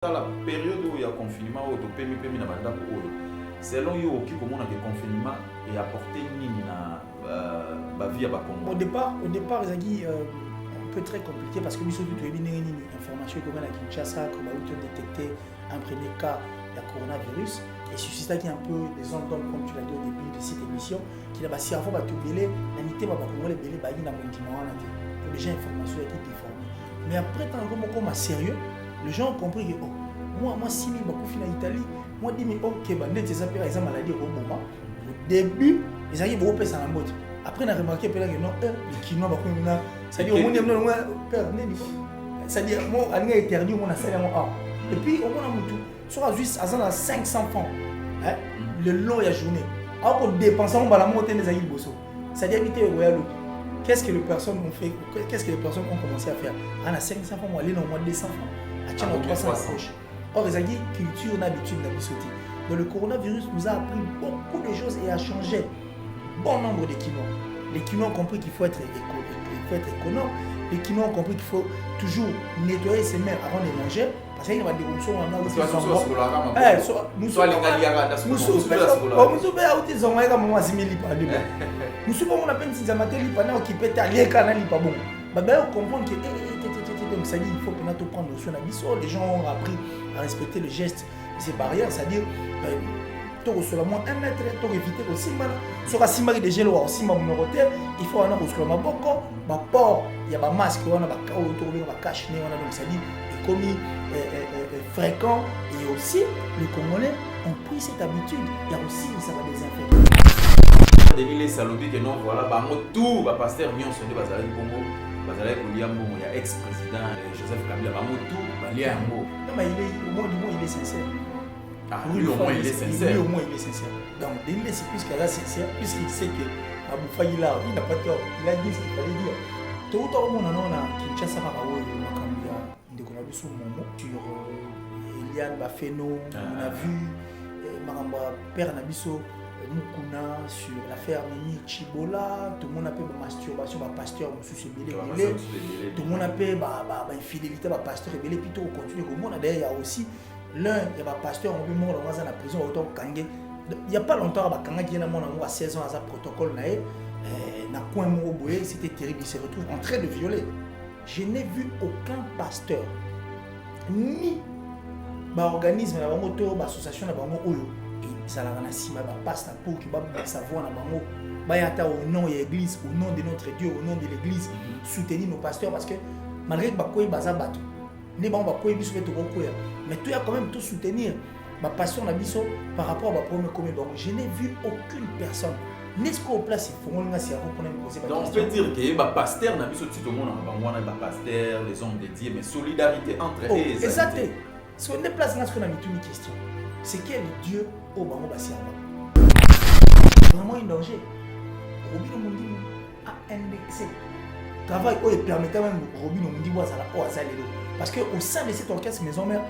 Dans la période où il y a confinement, où il y a selon vous, qui comment le confinement est apporté la vie à Bakongo? Au départ, c'est un peu très compliqué parce que nous sommes une information comme à Kinshasa, comme a détecté un premier cas de coronavirus et suscité un peu des ondes comme tu l'as dit au début de cette émission, qui n'a pas si avant tout belé, l'unité va Bakongo les belé baïna continent pour les gens information qui déformée. Mais après tant comme sérieux, les gens ont compris que moi si je suis en Italie, moi je dis ok, par exemple maladie au moment. Au début, ils arrivent au pays en mode. Après, on a remarqué que non, les Kinois, c'est-à-dire au monde, c'est-à-dire moi, on a interdit, on a fait et puis, on a tout. Soit juste à 500 francs le long de la journée. Alors qu'on dépense, on va la monter des aïeux bosso. C'est-à-dire éviter le royal. Qu'est-ce que les personnes ont fait? Qu'est-ce que les personnes ont commencé à faire? On a 500 francs, on va aller dans le mois de 200 francs. À tiens, 300 poche. Or, les aïeux, culture, on a l'habitude de sauter. Donc, le coronavirus nous a appris beaucoup de choses et a changé bon nombre de Kinois. Les Kinois ont compris qu'il faut être économe. Les Kinois ont compris qu'il faut toujours nettoyer ses mains avant de manger. Parce qu'il y a des corruptions en a aussi. Il faut qu'on a prendre notion d'habitude. Les gens ont appris à respecter les gestes, ces barrières, c'est-à-dire seulement 1 mètre, pour éviter aussi mal. Sur la cimari de gel ou aussi ma numérotaire, il faut en avoir sur ma boko, ma port, il y a ma masque, on a ma autour de ma cache, on a donc ça dit, et commis fréquent, et aussi les Congolais ont pris cette habitude. Il y a aussi ça va désinfecter. Les salobis que non voilà, bah tout, bah pasteur Mion sonné bazala du Congo, bazala Kouliambo, il y a ex-président Joseph Kabila, bah tout, bah liambo. Non mais il est au moins du moins il est sincère. Ah, lui au moins il est sincère. Lui au moins il est sincère. Donc, il est plus qu'à la sincère, puisqu'il sait que Aboufa il n'a pas tort. Il a dit ce qu'il fallait dire. Tout au monde on a Kinshasa Rabaou et Makambia, de Konabiso Momo, sur Eliane Bafeno, on a vu Maramba Père Nabiso Mukuna sur l'affaire Mimi Chibola, tout le monde appelle masturbation, pasteur, tout le monde appelle infidélité, pasteur, et plutôt on continue. D'ailleurs, il y a aussi l'un, il y a un pasteur, on peut mourir dans la prison, autant Kangé. Il n'y a pas longtemps, Kanga qui est à 16 ans, à un protocole, c'était terrible, il se retrouve en train de violer. Je n'ai vu aucun pasteur, ni organisme, association, ça l'a rendu pasteur pour qu'il va savoir au nom de l'église, au nom de notre Dieu, au nom de l'église, soutenir nos pasteurs parce que malgré que Bakoy Bazabato, mais tu as quand même tout soutenir ma passion par rapport à ma première commune. Donc je n'ai vu aucune personne. N'est-ce qu'au place il faut donc on peut dire que les pasteurs n'a pas tout le monde en pasteur, les hommes de Dieu, mais solidarité entre eux. Exactement. Ce qu'on est place dans ce qu'on a mis une question. C'est quel Dieu au Bango Bassi vraiment un danger. Robin Mundi a indexé. Travail où il permettait même Robin Mundi à la Azalelo. Parce qu'au sein de cet orchestre Maison Mère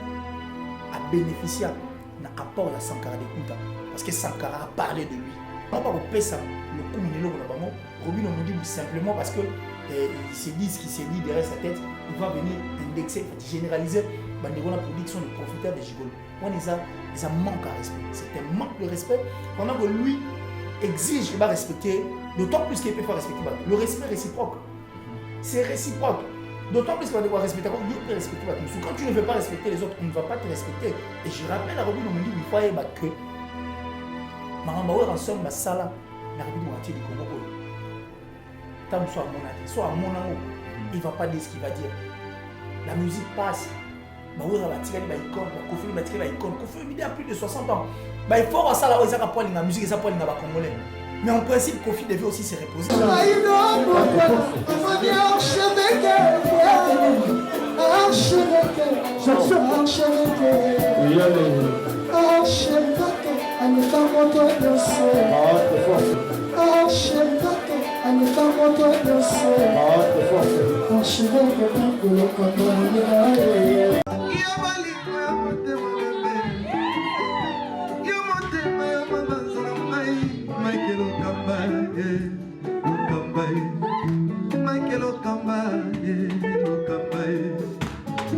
a bénéficié d'un apport de Sankara de Kunta. Parce que Sankara a parlé de lui. On va pas ça le coup Minelo Robin Mundi simplement parce que il se dit ce qui s'est dit derrière sa tête, il va venir indexer, généraliser la production de profiteurs de Gigolo. On est ça manque à respect. C'est un manque de respect. Pendant que lui exige qu'il va respecter, d'autant plus qu'il peut faire respecter. Le respect réciproque. C'est réciproque. D'autant plus qu'il va devoir respecter. Dieu peut respecter. Quand tu ne veux pas respecter les autres, on ne va pas te respecter. Et je rappelle à Robin, on me dit il faut aller que Marambaouer ensemble, Sala, la République moitié du Congo. Tant soit à mon avis, soit à mon amour, il ne va pas dire ce qu'il va dire. La musique passe. Il a plus de 60 ans. Il faut voir ça là où ils ont la musique et ça pour les Congolais. Mais en principe, Kofi devait aussi se reposer.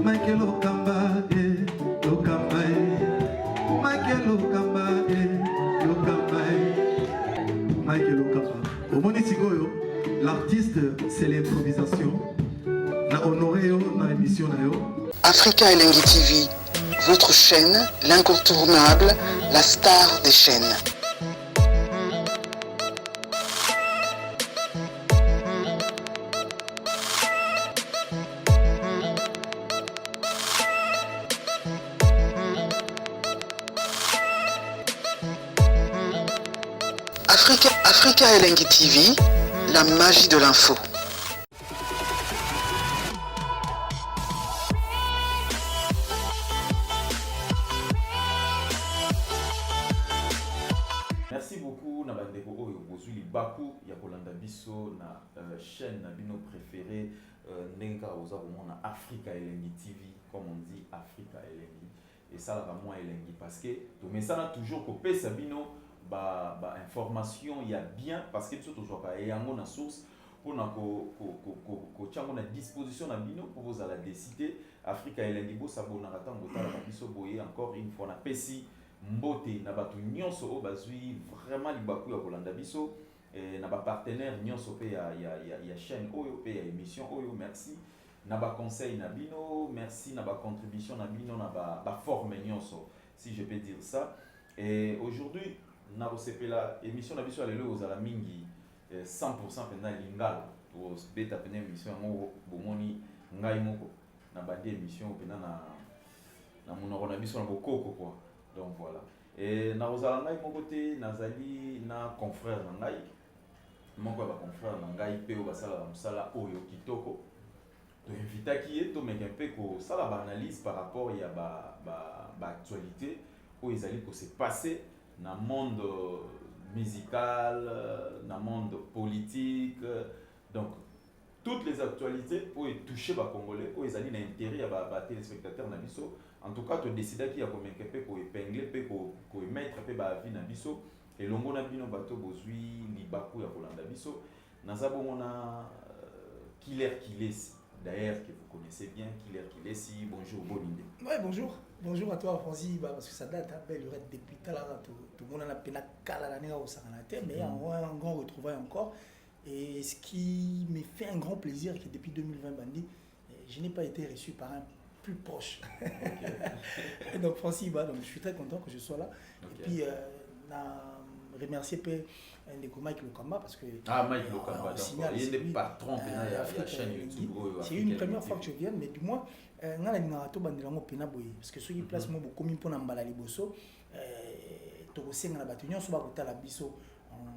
Michael Okamba, c'est l'improvisation. Na honoré yo na émission na yo. Africa Elengi TV, votre chaîne, l'incontournable, la star des chaînes. Africa Elengi TV, la magie de l'info. Merci beaucoup na bandeko oyo bozwi libaku ya kolanda biso na chaîne na bino préférée ndenge oza komona Africa Elengi TV, comme on dit Africa Elengi, et ça la moi elengi parce que to mesana toujours kopesa bino ba information ya bien parce que biso tozwa ka yango na source pour na ko chango na disposition na bino pour vous ala décider Africa Elengi bo sabona katango tala biso boye encore une fois na pesi mbote na batu nyonso o bazwi vraiment libaku ya kolanda biso na ba partenaire nyonso pe ya chaîne oyo pe ya émission oyo, merci na ba conseil na bino, merci na ba contribution na bino na ba forme nyonso, si je peux dire ça. Et aujourd'hui na osepela émission na biso alelo ozala mingi 100% pena lingala to beta pena émission ngo bomoni ngai moko na bande émission pena na monoko na biso na bokoko quoi. Donc voilà. Et na ozala ngai moko te nazali na confrère na ngai moko ba confrère na ngai pe o basala musala oyo kitoko to invitaki ye to meka pe ko sala ba analyse par rapport ya ba actualité o ezali ko se passer na monde musical, na monde politique, donc toutes les actualités pour toucher les Congolais, pour les alliés d'intérêt à téléspectateurs na biso. En tout cas, tu décides qu'il y a combien de gens pour épingler, pour mettre la vie na biso. Et longo na bino bato bozui libaku ya kolanda biso. Nazabo mona Killer Kilesi. D'ailleurs, que vous connaissez bien, Killer Kilesi. Bonjour, bonne idée. Ouais, bonjour. Bonjour à toi, Francis, parce que ça date un peu, il y aurait depuis tout le monde a peine à caler au Saranaté, mais il y a un grand retrouvaille encore. Et ce qui me fait un grand plaisir, que depuis 2020, Bandi, je n'ai pas été reçu par un plus proche. Okay. Donc, Francis, donc, je suis très content que je sois là. Okay. Et puis, remercier Mike Lokamba parce que Mike Lokamba, il est le patron de la chaîne YouTube. C'est une première fois que je viens, mais du moins, parce que ceux qui placent beaucoup pour n'emballa les bossos,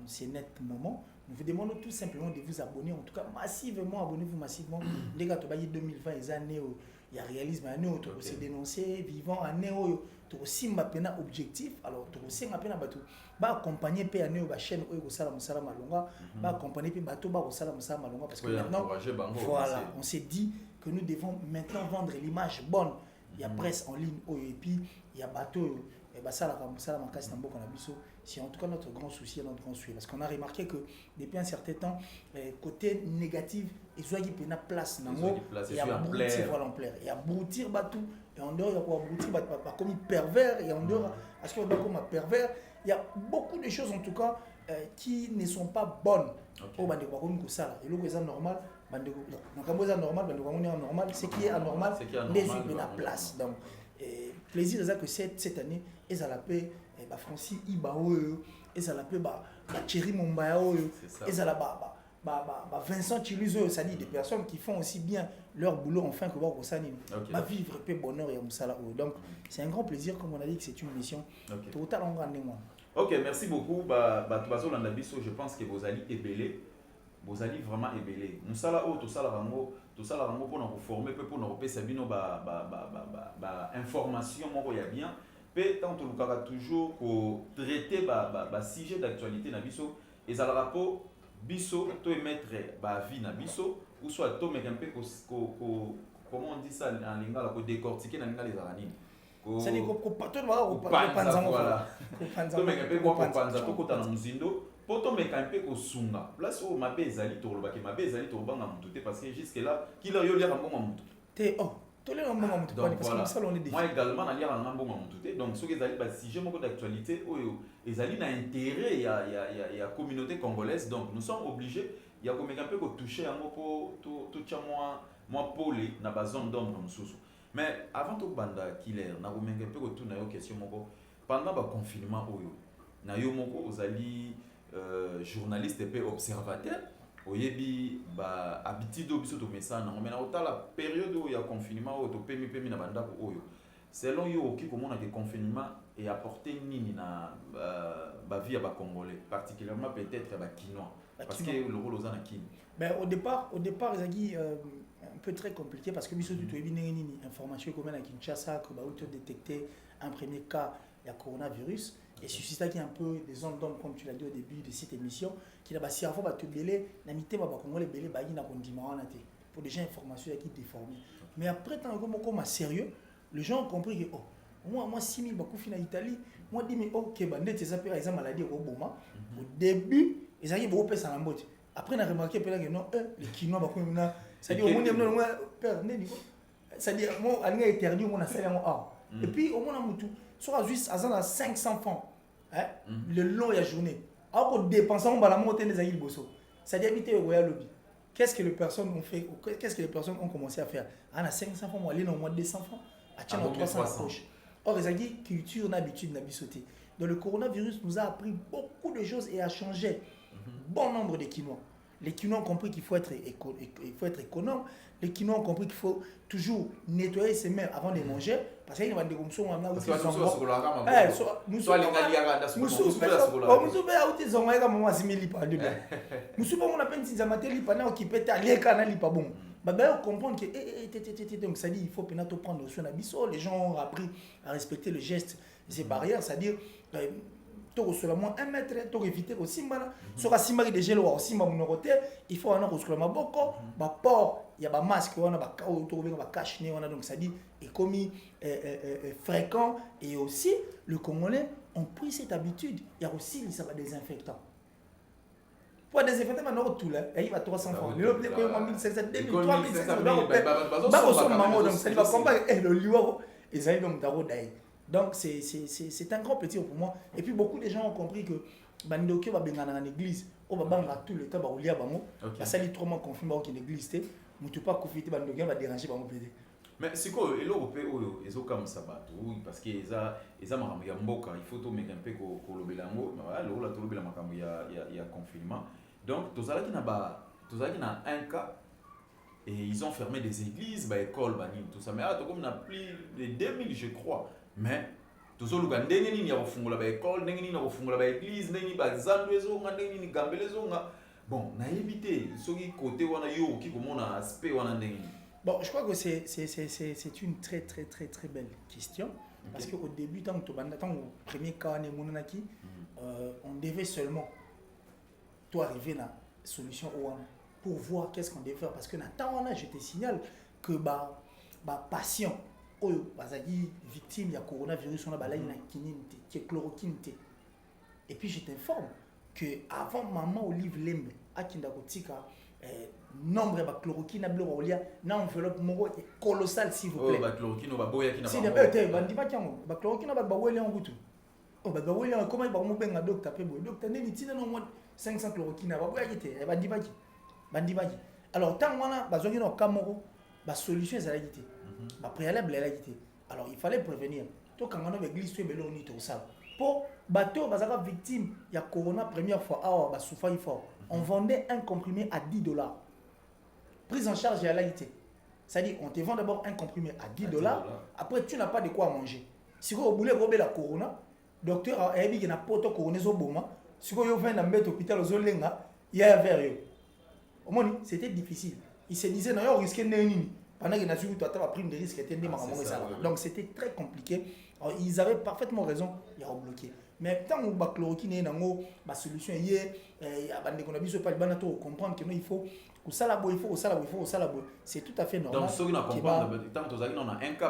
c'est net moment. Nous vous demandons tout simplement de vous abonner, en tout cas massivement, abonnez-vous massivement. Les gars, 2020, les années où il y a réalisme, année où tu s'est dénoncé, vivant, année où tu aussi un objectif, alors tu aussi un bateau. Bah accompagner pe année où la chaîne où sala musala malonga, bah accompagner pe bateau bah sala musala malonga parce que maintenant, voilà, on s'est dit que nous devons maintenant vendre l'image bonne. Il y a presse en ligne et puis il y a bateau et bah ça la musala makasi na mboka na biso. C'est en tout cas notre grand souci et notre grand souhait. Parce qu'on a remarqué que depuis un certain temps, côté négatif, ils ont eu une place. Il y a broutir en plaire. Il y a broutir batou. Et en dehors, il y a quoi broutir comme pervers. Et en dehors, est-ce qu'il y a comme pervers? Il y a beaucoup de choses en tout cas qui ne sont pas bonnes. Au bande quoi comme ça. Et le que c'est normal, bande donc c'est normal, bande normal. Ce qui est anormal, les yeux de la place. Donc plaisir c'est que cette année, ils ont la paix. Francis Ibaoyo, et ça l'appelle Thierry Mombayo, et ça la Vincent Chiluzo, ça dit des personnes qui font aussi bien leur boulot enfin que voir ça va vivre peu bonheur et musala. Donc c'est un grand plaisir comme on a dit que c'est une mission total en grande moi. OK, merci beaucoup. Je pense que vous allez ébeler. Vous allez vraiment ébeler. Musala o tout ça la rango pour nous former pour nous repérer sabino information moi il y a bien. Tant que toujours pour traiter le sujet d'actualité na biso et ça le rapport biso to mettre ba vie na biso ou soit to mettre un peu comment on dit ça en lingala ko décortiquer na lingala les aranine c'est les ko panza voilà to mettre un peu ko panza to kota na muzindo pour to mettre un peu ko sunga place o mabe ezali to lobaki mabe ezali to banga mututé parce que jusque là qui leur yo lire mbongo mutu te oh donc voilà. Moi également, je suis en train de donc ce qui est sujet d'actualité, ils ont un intérêt, il y a la communauté congolaise, donc nous sommes obligés, ya komeka mpe kotouche yango mpo totya mwa pole na bazone d'ombre mosusu. Mais avant tobanda Killer nakomeka mpe kotuna yo question moko pendant baconfinement oyo na yo moko ozali journaliste mpe observateur oyebi habitude oyo biso tomesana nango. Mais na otala période oyo ya confinement oyo topemi na bandako oyo selon yo oki komona ke confinement et apporter nini na vie ya Congolais, particulièrement peut-être ya Kinois, parce que le rôle aux Anakin. Ben au départ Zagui un peu très compliqué parce que biso tu ebi nini information comme à Kinshasa que auto détecter un premier cas de coronavirus et suscita qui un peu des ondes d'ombre comme tu l'as dit au début de cette émission qui là ba si avant ba te belé na mité ba Congolais belé ba na kondima wana te pour déjà information qui déformée. Mais après tant comme sérieux, les gens ont compris que moi 6000 bakufi na Italie, moi 10 000 OK ba net ça par exemple maladie au Boma. Au début, ils avaient beaucoup pesa na mbote. Après on a remarqué que non les Kinois bakufi na ça dit au monde non père neni ça dit moi alinga éternel on a salé en et puis au monde mutu soit juste à 500 francs hein le long de la journée. Alors qu'on dépense on bala monter des aïles bosso. Ça dit habiter au Royal Lobby. Qu'est-ce que les personnes ont fait? Qu'est-ce que les personnes ont commencé à faire? On a 500 francs, on aller au moins 200 francs. À tiens 300 à poche. Or, ils ont dit culture, habitude, n'habitude. Donc, le coronavirus nous a appris beaucoup de choses et a changé bon nombre de Kinois. Les Kinois ont compris qu'il faut être économe. Les Kinois ont compris qu'il faut toujours nettoyer ses mains avant de manger. Parce qu'il y a des gens qui ont comprendre que donc ça dit il faut peut-être prendre soin d'habitude. Les gens ont appris à respecter le geste, ces barrières, c'est-à-dire to seulement 1 mètre, to éviter aussi mal. Sur la simari de gel ou aussi ma monoroté, il faut en avoir ma boko, ba port, il y a ba masque, on a ba kao, to ba cache nez, on a donc ça dit est commis fréquent et aussi le Congolais ont pris cette habitude. Il y a aussi les sables désinfectants. Pour désinfecter maintenant tout là, il va 300 francs. Le plus que 1500, 2000, 3500 donc ça va combattre le lion et ça donc daro dai. Donc c'est un grand plaisir pour moi. Et puis beaucoup de gens ont compris que bandoke va bengana dans l'église, on va banga tout le temps ba olia bango. Ça dit trop confirmé que l'église té, mutu pas confiter bandoke va déranger bango pédé. Mais c'est quoi et l'européen ils ont comme ça parce que ils makambo ya mboka, il faut to mettre un peu ko lobela ngo, voilà lo la to lobela makambo ya confinement. Donc tozalaki na un cas et ils ont fermé des églises, ba école banine tout ça mais comme on a plus de 2000 je crois. Mais tozoluka ndenge nini ya kofungola ba école, ndenge nini ya kofungola ba église, ndenge nini ba zando ezonga, ndenge nini gambele ezonga. Bon, na éviter soki côté wana yo ki komona aspect wana ndenge. Bon, je crois que c'est une très très très très belle question parce qu'au début tant au premier cas on devait seulement arriver à la solution pour voir qu'est-ce qu'on devait faire parce que je te signale que patient victime du coronavirus on a qui est chloroquine et puis je t'informe que avant maman Olive Lembe à Kindakotika nombre de chloroquine na enveloppe colossal s'il vous plaît chloroquine ba boya ki na ba chloroquine ba wele en gutu ba wele comment ba mo benga docteur pe boy docteur neni tina no 500 chloroquine ba boya kite bandibaki alors tant wana bazongi no kamoko ba solution za yité ba préalable la yité alors il fallait prévenir to kangana ba église to belo ni to ça pour bateau bazaka victime ya corona première fois ba souffrir fort on vendait un comprimé à $10 prise en charge à l'AIT. C'est-à-dire, on te vend d'abord un comprimé à $10. Après, tu n'as pas de quoi manger. Si vous voulez rober la corona, docteur a dit qu'il n'y a pas de corona. Si vous voulez faire un hôpital, il y a un verre. C'était difficile. Il se disait, non, il risquait de pendant qu'il a su que tu as pris des risques. Donc, c'était très compliqué. Alors, ils avaient parfaitement raison. Il y a bloqué. Mais tant que la chloroquine est dans la solution, il y a comprendre que il faut c'est tout à fait normal. Donc, ceux qui comprendre, tant que tu as un cas,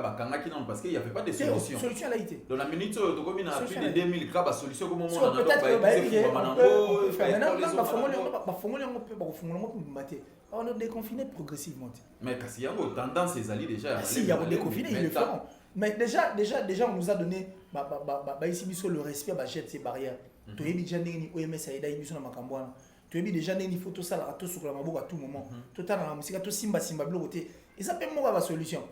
parce qu'il n'y avait pas de solution. Solution à été. Dans la minute, tu as plus de 2000 cas, solution comme on a on a déconfiné progressivement. Mais il y a une tendance, ils allaient déjà. Si, il y a déconfiné, ils le feront. Mais déjà, on nous a donné ici le respect, ces barrières. Tu es déjà OMS, tu tu as déjà des photos ça là tout sur la maboka à tout moment tout temps dans la musique tout simba bleu côté et ça peut moi la solution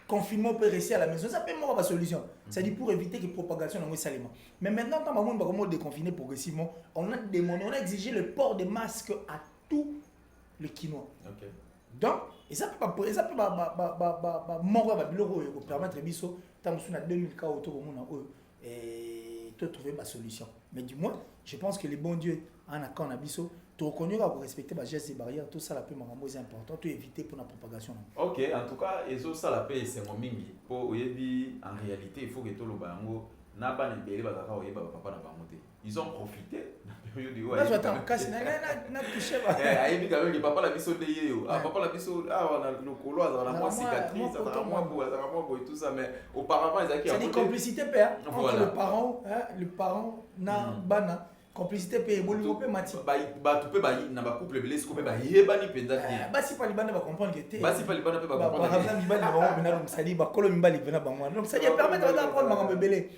confinement peut rester à la maison ça peut moi la solution c'est dit pour éviter que propagation dans salement mais maintenant quand on va comment déconfiner progressivement on a demandé on a exigé le port des masques à tous les Kinois donc et ça peut mort va biloko pour permettre biso tant sur 2000 cas autour au monde et te trouver ma solution mais du moins je pense que les bons dieux en accord na biso tu reconnais pour respecter ma gestes et barrières tout ça la paix marambo est important tout éviter pour la propagation ok en tout cas ezo ça la paix c'est mon mingi pour oyebi en réalité il faut que tout le bango na ba nebele ba kaka oyeba papa na bango te ils ont profité na période où là j'attends casse na touché ba ayebi quand même papa la biso de yo papa la biso on a le colo azala moi cicatrice azala moi beau et tout ça mais auparavant ils avaient c'est une complicité père entre le parent na bana complicité pe bolimo pe mati ba tu peux ba na ba couple belé ko pe ba yebani penza bien basi pa libana ba comprendre que te basi pa libana pe ba comprendre ba ramna libana ba bena donc ça dit ba kolo mibali bena ba moi donc ça dit permettre d'apprendre makambo belé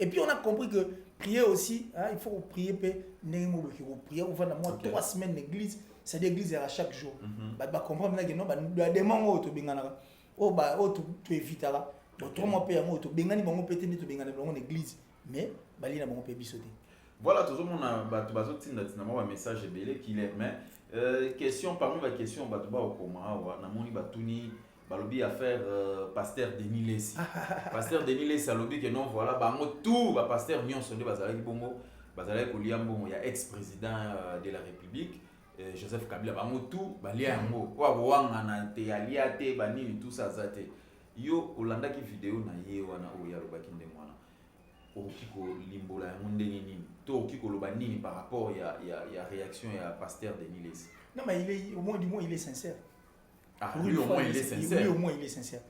et puis on a compris que prier aussi il faut prier pe ndenge mo ki prier on va dans moi 3 semaines d'église c'est l'église à chaque jour ba comprendre que non ba demande to bengana tu évitera autrement pe yango to bengani bango pété ni to bengana bango église mais bali na bango pe bisoté. Voilà, tout le monde a un message qui est mais question parmi les questions bah tu vas au coma na moni batuni balobi à faire pasteur Denis Lessi pasteur Denis Lessi a lobby que non voilà bah tout ba pasteur nyonso de bazala ki bongo bazala ko liambo ya ex-président de la République Joseph Kabila ba tout ba liambo wa wanga na te alia te ba nini tout ça zate yo olanda ki vidéo na ye wana o ya lobaki ndemwana okiko limbola ya ndenge nini to okiko loba nini par rapport ya réaction ya pasteur Denis Lessi. Non mais il est au moins du moins il est sincère. Ah lui au moins il est sincère. Oui au moins il est sincère.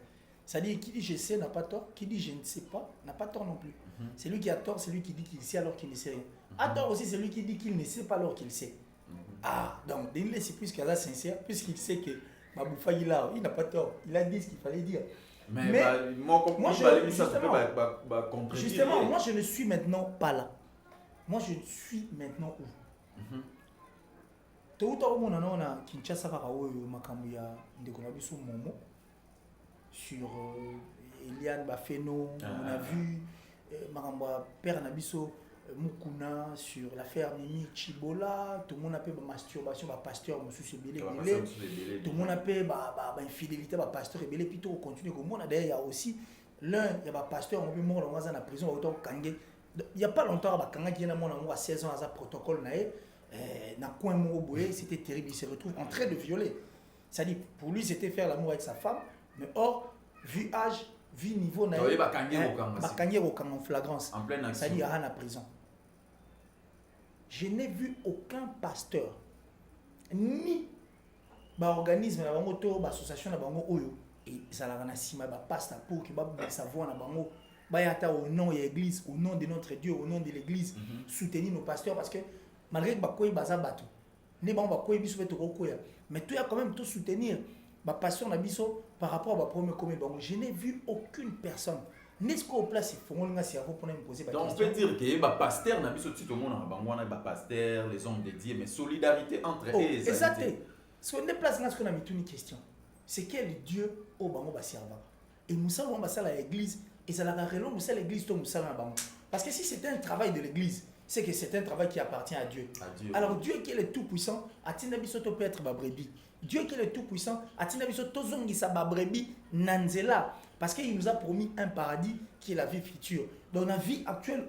C'est-à-dire qui dit je sais n'a pas tort, qui dit je ne sais pas n'a pas tort non plus. C'est lui qui a tort, c'est lui qui dit qu'il sait alors qu'il ne sait rien. A tort aussi c'est lui qui dit qu'il ne sait pas alors qu'il sait. Ah donc Denis Lessi plus qu'il est sincère, puisqu'il sait que Baboufa il n'a pas tort, il a dit ce qu'il fallait dire. Mais justement, moi je ne suis maintenant pas là. Moi je suis maintenant où tout à l'heure, on a Kinshasa Momo sur Eliane Bafeno, on a vu Maramba Père Nabiso Mukuna sur l'affaire Mimi Chibola, tout le monde a fait masturbation, pasteur Moussou Belé, tout le monde a fait infidélité, pasteur Belé, puis tout continue comme on a d'ailleurs il y a aussi l'un, il y a pasteur, on peut mourir dans la prison, autant Kangé. Il n'y a pas longtemps, Kangé qui est à 16 ans à sa protocole, c'était terrible, il se retrouve en train de violer. C'est-à-dire, pour lui, c'était faire l'amour avec sa femme, mais or, vu âge, vu niveau, Kangé en flagrance, en pleine action. C'est-à-dire à la prison. Je n'ai vu aucun pasteur, ni organisme, association, et ça l'a sima pasteur pour que savoir au nom de l'église, au nom de notre Dieu, au nom de l'église, soutenir nos pasteurs parce que malgré que bakoy baza bato, ne ba bakoy biso beto koya, mais tu as quand même tout soutenir ba pasteur na biso par rapport à premier commun. Je n'ai vu aucune personne. N'est-ce qu'au place il faut qu'on a cerveau pour me poser donc on peut dire que ba pasteur na biso tout le monde na bangwana ba pasteur, les hommes dédiés mais solidarité entre eux et exact. Ce qu'on est place là ce qu'on a mis une question. C'est quel Dieu au bango ba serva. Et nous savons ba ça l'église et ça la relon nous ça l'église to nous ça na bango. Parce que si c'était un travail de l'église, c'est que c'est un travail qui appartient à Dieu. Alors Dieu qui est le tout-puissant, atina biso to peut être ba brebis. Dieu qui est le tout-puissant, atina biso to zongi sa ba brebis nanzela parce qu'il nous a promis un paradis qui est la vie future. Dans la vie actuelle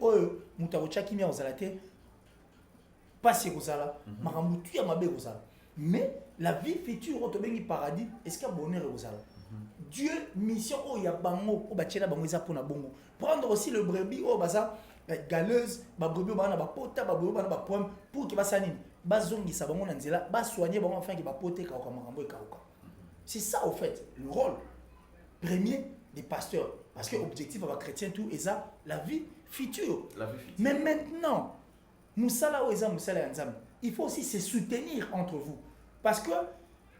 mutarocha qui mi ozalate pas si ozala, maramutu ya mabe ozala. Mais la vie future au tobengi paradis, est-ce qu'il y a bonheur ozala? Dieu mission o ya bango o bachela bango za pona bongo. Prendre aussi le brebis o baza galeuse ba brebis ba na ba pota ba brebis ba na ba pomme pour que basa nini bazongi sa bango na nzela ba soigner bango afin que ba poter ka makambo e ka. C'est ça au fait le rôle premier des pasteurs parce que objectif va chrétien tout et ça la vie future. Mais maintenant musala o eza musala ya nzambe. Il faut aussi se soutenir entre vous parce que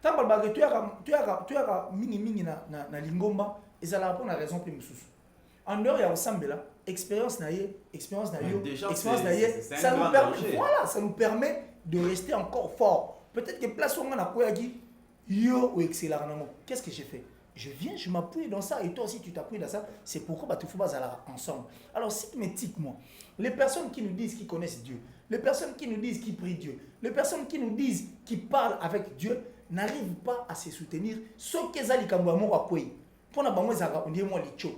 tu as mingi na lingomba et ça la pour la raison plus mususu. En dehors il y a ensemble là expérience naïe, Déjà, expérience naïe, c'est un ça nous grand permet, danger. voilà, ça nous permet de rester encore fort. Peut-être que place où on a quoi dit, yo ou excellent. Qu'est-ce que j'ai fait? Je viens, je m'appuie dans ça, et toi aussi tu t'appuies dans ça. C'est pourquoi bah, tu faut pas aller ensemble. Alors systématiquement, les personnes qui nous disent qu'ils connaissent Dieu, les personnes qui nous disent qu'ils prient Dieu, les personnes qui nous disent qu'ils parlent avec Dieu, n'arrivent pas à se soutenir. Ce qu'ils ont dit comme amour à quoi? Pour nous, on dit moi licho.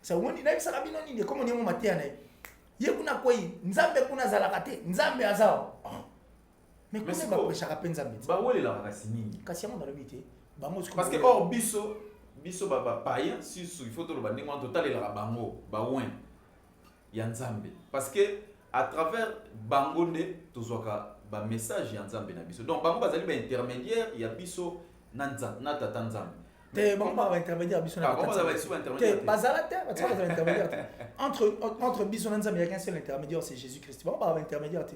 Ça on dit ça rabino ni comme on dit moi matin. Yekuna quoi? Nzambe kuna zalakate, nzambe azao. Mais comment va prêcher à peine nzambe? Bah où est la racine? Kasi on dans le métier. Parce que or biso baba païen si il faut tout le banding en total et la bango ba ouin yanzambe parce que à travers bango ne tozoka ba message yanzambe na biso donc bango bazali ba intermédiaire ya biso nanza na tata nzambe te bango ba intermédiaire biso na tata nzambe ba intermédiaire te bazala te ba tsaka intermédiaire entre biso na nzambe il y a qu'un seul intermédiaire, c'est Jésus-Christ. Bango ba intermédiaire te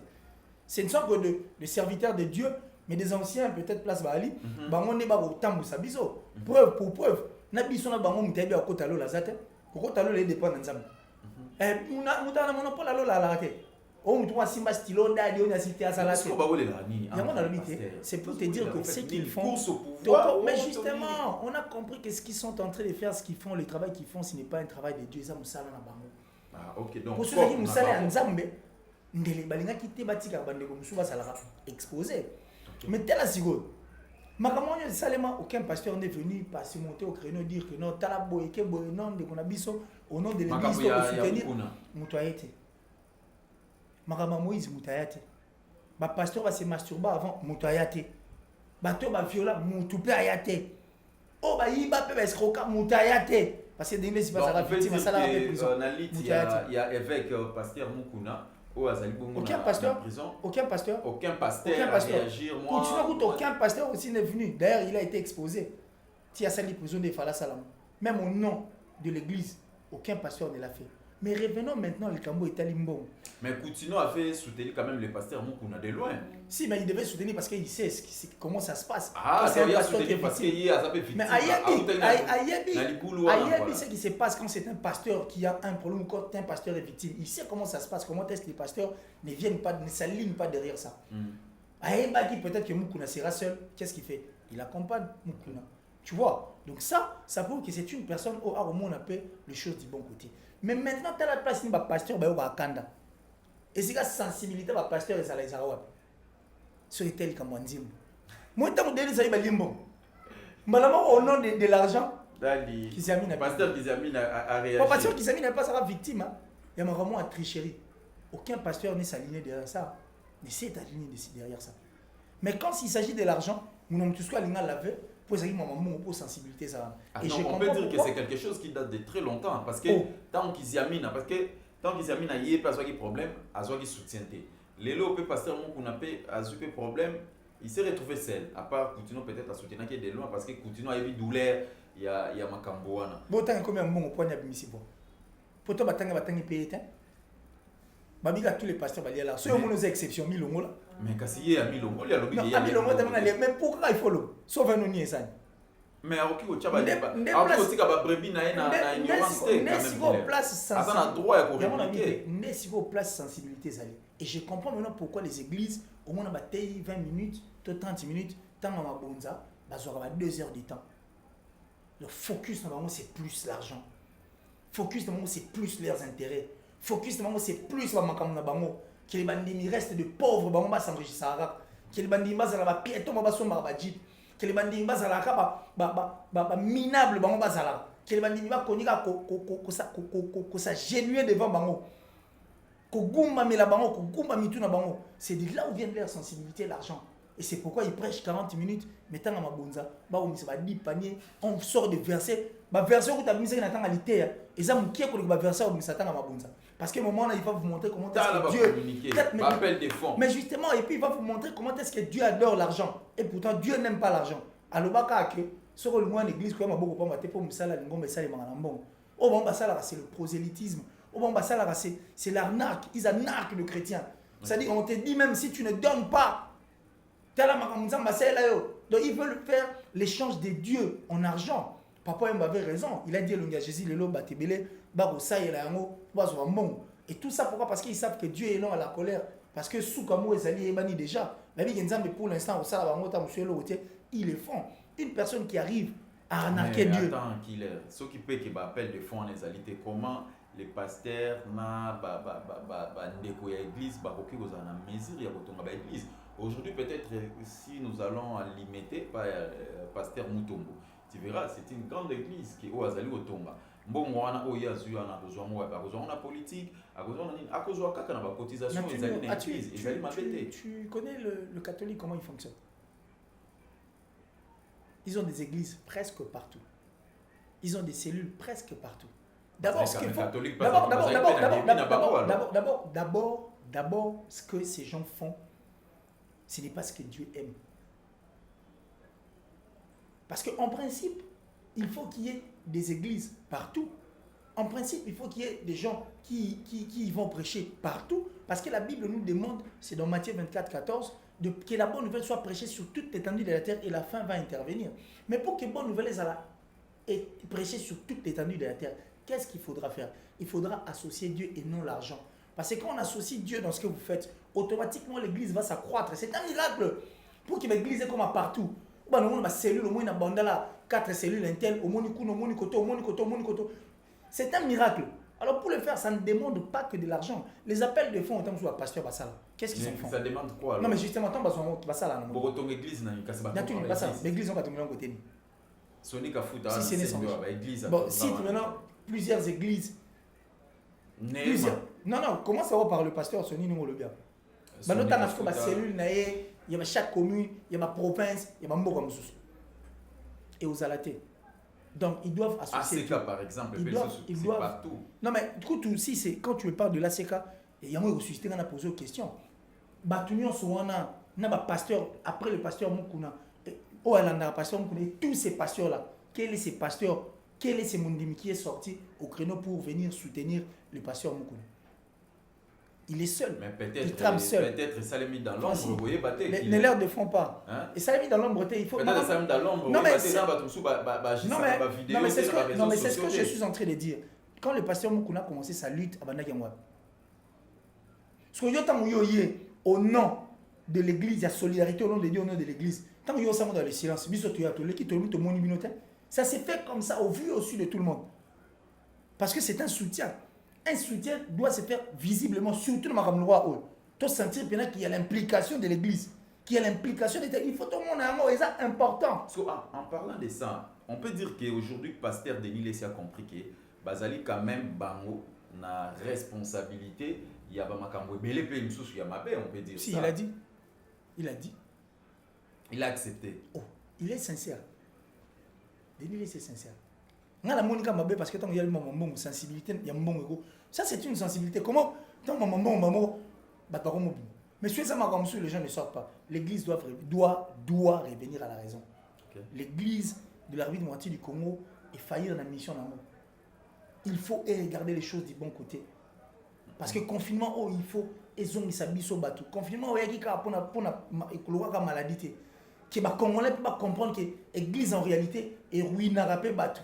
ce ne sont que de serviteurs de Dieu mais des anciens peut-être place Baali bango ne ba ko tambusa biso preuve pour preuve na biso na bango mutabi akota lo la zate kokota lo le dépend na nzambe mutana monopole lo la la te o mutu wa simba stylo ndadi on a cité à salate c'est pour te dire que ce qu'ils font mais justement on a compris que ce qu'ils sont en train de faire, ce qu'ils font, le travail qu'ils font, ce n'est pas un travail de Dieu, ça musala na bango. Ah OK donc pour ceux qui musala nzambe ndele balinga kité batika bandeko musuba salaka exposé mais tel asigo Makamonyo Salema, aucun pasteur n'est venu passer monter au créneau dire que non, Talabo et Kebo non de Konabiso au nom de l'église pour soutenir Moutayete. Makama Moïse Moutayete. Ba pasteur va se masturber avant Moutayete. Bato ba viola Moutoupe Ayate. Oh ba yiba pe ba escroca Moutayete. Parce que des pas la victime ça la prison. Il y a évêque pasteur Mukuna. Aucun pasteur, aucun pasteur a réagi. Aucun pasteur aussi n'est venu. D'ailleurs, il a été exposé. Il y a sali prison de Fala Salam. Même au nom de l'église, aucun pasteur ne l'a fait. Mais revenons maintenant, le Cambo est à Limbon. Mais Coutinho a fait soutenir quand même le pasteur Mukuna de loin. Si, mais il devait soutenir parce qu'il sait comment ça se passe. Ah, c'est un pasteur qui est parce qu'il y a ça mais Ayebi, ce qui se passe quand c'est un pasteur qui a un problème ou quand un pasteur est victime. Il sait comment ça se passe, comment est-ce que les pasteurs ne viennent pas, ne s'alignent pas derrière ça. Ayebi dit peut-être que Mukuna sera seul. Qu'est-ce qu'il fait? Il accompagne Mukuna. Tu vois? Donc ça prouve que c'est une personne au moins on appelle les choses du bon côté. Mais maintenant, tu as la place, il y a un pasteur, il y a un kanda. Et c'est la sensibilité du pasteur, c'est la Zarawab. Sur les tels comme Wanzim. Moi, je suis dit que Limbo. Au nom de l'argent, le pasteur Kizamine a réagi. Le pasteur Kizamine n'est pas sa victime. Il y a vraiment une tricherie. Aucun pasteur ne s'aligne derrière ça. Ne s'est aligné derrière ça. Mais quand il s'agit de l'argent, nous avons tous aligné la veille. Pour sensibilité ça. Et on peut dire que c'est quelque chose qui date de très longtemps parce que tant qu'ils y a mis a pas de problème, à ce qui soutient. Les lots peut passer qu'on a pas problème, il s'est retrouvé seul. À part Coutinho peut-être à soutenir qui est de loin parce que Coutinho a eu douleur, il y a Makamboana. Bon tant combien de bon au point d'abimisi bon. Pour toi batanga payé hein. Babiga tous les pasteurs balia là. Ceux qui ont des exceptions 1000 euros là. Mais quand il y a 1000 euros, il y a le billet. 1000 euros mais pourquoi il faut le sauf un nier ça. Mais alors qui au tchaba pas. Alors aussi ka ba brebis na ignorance quand même. Place sensibilité. Ça a droit à communiquer. N'est si vos place sensibilité ça. Et je comprends maintenant pourquoi les églises au moins bataille 20 minutes, 30 minutes, tant à ma bonza, bazora 2 heures de temps. Le focus normalement c'est plus l'argent. Focus normalement c'est plus leurs intérêts. Focus normalement c'est plus la makamna bango. Que les bandits restent de pauvres, bah on va s'enregistrer ça. Que les bandits basent à la piéton, bah son barbadji. Que les bandits basent à la bah minable, bah on va là. Que les bandits bah connus que ça genuine devant bango. Que goumba mais la bango, que goumba mituna bango. C'est de là où vient leur sensibilité, l'argent. Et c'est pourquoi ils prêchent 40 minutes, mettant à ma bonza, bah on se va 10 paniers, on sort de versets, bah verset où tu as mis ça dans la littérature. Et ça me qui est que le verset où on s'attend à ma bonza. Parce qu'à un moment là, il va vous montrer comment est-ce que Dieu appelle des fonds. Mais justement, et puis il va vous montrer comment est-ce que Dieu adore l'argent. Et pourtant, Dieu n'aime pas l'argent. Alors, sur le moins l'église, quand même, beaucoup de pour Moussala, oh, bon, ça c'est le prosélytisme. Oh, bon, ça c'est l'arnaque. Ils arnaquent le chrétien. C'est-à-dire, on te dit même si tu ne donnes pas, donc ils veulent faire l'échange des dieux en argent. Papa Yemba avait raison. Il a dit à Jésus, le lot batébélé, barossa et la yango, bazo bon. Et tout ça pourquoi? Parce qu'ils savent que Dieu est non à la colère. Parce que Soukamo et Zali Ebani déjà. La vie Genzambe pour l'instant, ils le font. Une personne qui arrive à arnaquer Dieu. Attends, Killer. Ce qui peut que appelle de fond les alités, comment les pasteurs na ndeko ya église bakoki kozala na mesure ya kotonga ba église. Aujourd'hui peut-être si nous allons limiter par pasteur Mutombo, tu verras c'est une grande église qui oazali kotonga. Mbongo wana oyo azui ana kozwa mo ba kozwa na politique, akozwa nini akozwa kaka na ba cotisation ezali na église, ezali mabete. Tu connais le catholique comment il fonctionne? Ils ont des églises presque partout. Ils ont des cellules presque partout. D'abord, ce qu'il faut. D'abord, ce que ces gens font, ce n'est pas ce que Dieu aime. Parce qu'en principe, il faut qu'il y ait des églises partout. En principe, il faut qu'il y ait des gens qui vont prêcher partout. Parce que la Bible nous demande, c'est dans Matthieu 24, 14, que la bonne nouvelle soit prêchée sur toute l'étendue de la terre et la fin va intervenir. Mais pour que la bonne nouvelle soit prêchée sur toute l'étendue de la terre, qu'est-ce qu'il faudra faire? Il faudra associer Dieu et non l'argent. Parce que quand on associe Dieu dans ce que vous faites, automatiquement l'église va s'accroître. C'est un miracle pour que l'église est comme à partout. Au moins, une cellule, au moins, une bande là, 4 cellules, un tel, au moins, c'est un miracle. Alors pour le faire, ça ne demande pas que de l'argent. Les appels de fonds, autant que le pasteur Bassala. Qu'est-ce qu'ils font? Ça demande quoi alors? Non, mais justement, tant que Bassala. Pour ton église, l'église, on va te mettre en côté. Sonic a foutu si c'est nécessaire. Église. Bon, si maintenant plusieurs églises. Non, comment ça va par le pasteur Soni nous le bien. Notamment parce que ma cellule, il y a chaque commune, il y a ma province, il y a ma mot et aux alatés. Donc ils doivent associer. ACK par exemple, ils doivent partout. Non mais écoute aussi c'est quand tu me parles de l'ACK, il y a moi aussi qui a posé une question. Batunion soana na ba pasteur après le pasteur Mukuna. Oh Alanda pasteur Mukuna et tous ces pasteurs là. Quel est ces pasteurs? Quel est ce Mondimi qui est sorti au créneau pour venir soutenir le pasteur Mukuna? Il est seul. Mais peut-être, il trame seul. Peut-être ça l'a mis dans l'ombre, vous voyez, ne leur défend pas. Hein? Et ça l'a mis dans l'ombre, il faut. Peut-être ça l'a mis dans l'ombre, non, mais c'est ce que je suis en train de dire. Quand le pasteur Mukuna a commencé sa lutte à Banagangwa, au nom de l'église, il y a solidarité au nom de Dieu, au nom de l'église. Tant que vous dans le silence, ça s'est fait comme ça, au vu au su de tout le monde. Parce que c'est un soutien. Un soutien doit se faire visiblement, surtout dans le roi. Il faut sentir qu'il y a l'implication de l'église, qu'il y a l'implication de l'État. Il faut tout le monde avoir et c'est important. En parlant de ça, on peut dire qu'aujourd'hui, le pasteur Denis Lessi a compris que Bazali quand même bango na responsabilité. Il y a Bamakambo Belé Pemsous, il y a Mabé, on peut dire si, ça. Il a dit. Il a dit. Il a accepté. Oh, il est sincère. Denis Lessi est sincère. La Monica Mabé parce que tant qu'il y a une sensibilité, il y a un bon ego. Ça c'est une sensibilité. Comment tant que maman mais si ça m'a comme ça, les gens ne sortent pas. L'église doit revenir à la raison. Okay. L'église de la vie de moitié du Congo est faillir dans la mission d'amour. Il faut regarder les choses du bon côté. Parce que confinement, oh, il faut ils ont mis au bateau. Confinement, il y a pour maladie. Que les Congolais peuvent comprendre que l'église en réalité est ruinée à bateau.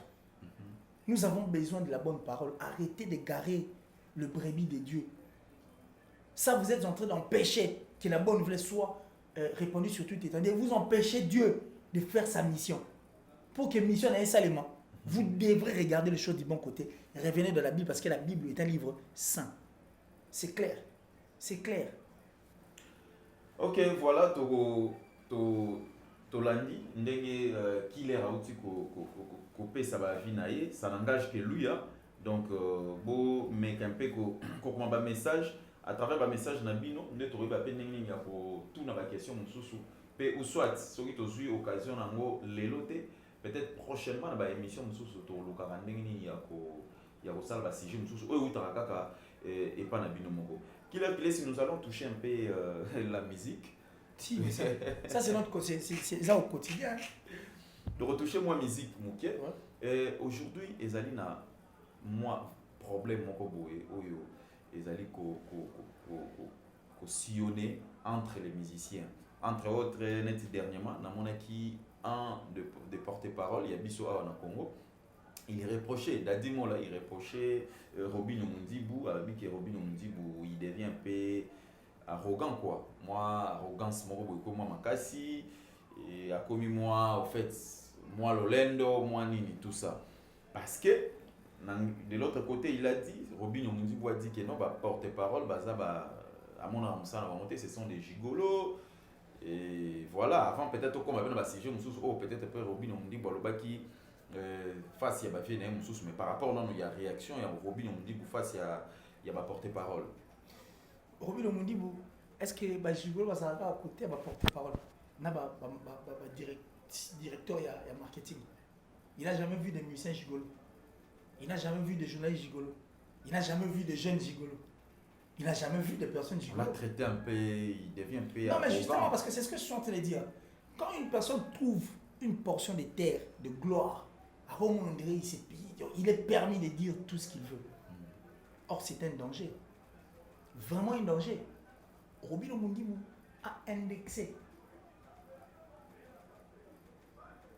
Nous avons besoin de la bonne parole. Arrêtez de garer le brebis de Dieu. Ça, vous êtes en train d'empêcher que la bonne nouvelle soit répandue sur toute l'étendue. Vous empêchez Dieu de faire sa mission. Pour que mission ait salement, vous devrez regarder les choses du bon côté. Revenez de la Bible parce que la Bible est un livre saint. C'est clair. C'est clair. Ok, voilà, Tolandi, ndenge Killer auti ko ça va vie ça n'engage que lui donc beau mec un peu comment ba message à travers ba message na bino nde to ba pe ndenge ya ko tout na ba question mususu pe ou soit soki to zui occasion nango lelote peut-être prochainement na ba émission mususu to lokaka ndenge ya ko sala ba sujet mususu oyo utaka kaka et pas na bino moko Killer si nous allons toucher un peu la musique. Si, mais ça c'est notre c'est ça au quotidien. De retoucher moi musique Mouké. Aujourd'hui, ezali na moi problème moko boye oyo ezali ko sillonner entre les musiciens. Entre autres, net dernièrement, na monaki un de porte-parole, il y a biso awa na Congo, il reprochait, Dadimo là, il reprochait Robin Omundibou, avec que Robin Omundibou, il devient un peu arrogant quoi. Moi, arrogance, moi, Makassi, et a commis moi, au fait, moi, Lolendo, moi, Nini, tout ça. Parce que, de l'autre côté, il a dit, Robin Omundibou a dit que non, bah, porte-parole, bah, ça, bah, à mon avis, ce sont des gigolos. Et voilà, avant peut-être comme avait un sujet, peut-être après Robin Omundibou, qui face à Bafé, mais par rapport là, il y a réaction, il y a Robin Omundibou face à porte-parole. Robin Omundibou, est-ce que Gigolo va s'arrêter à côté de porte-parole? Il y a directeur, il y a marketing. Il n'a jamais vu des musiciens gigolos. Il n'a jamais vu des journalistes gigolos. Il n'a jamais vu des jeunes gigolos. Il n'a jamais vu des personnes gigolos. On l'a traité un peu, il devient un peu. Non, mais justement, parce que c'est ce que je suis en train de dire. Quand une personne trouve une portion de terre, de gloire, à un moment donné, il est permis de dire tout ce qu'il veut. Or, c'est un danger. Vraiment un danger. Robin Omundibou a indexé.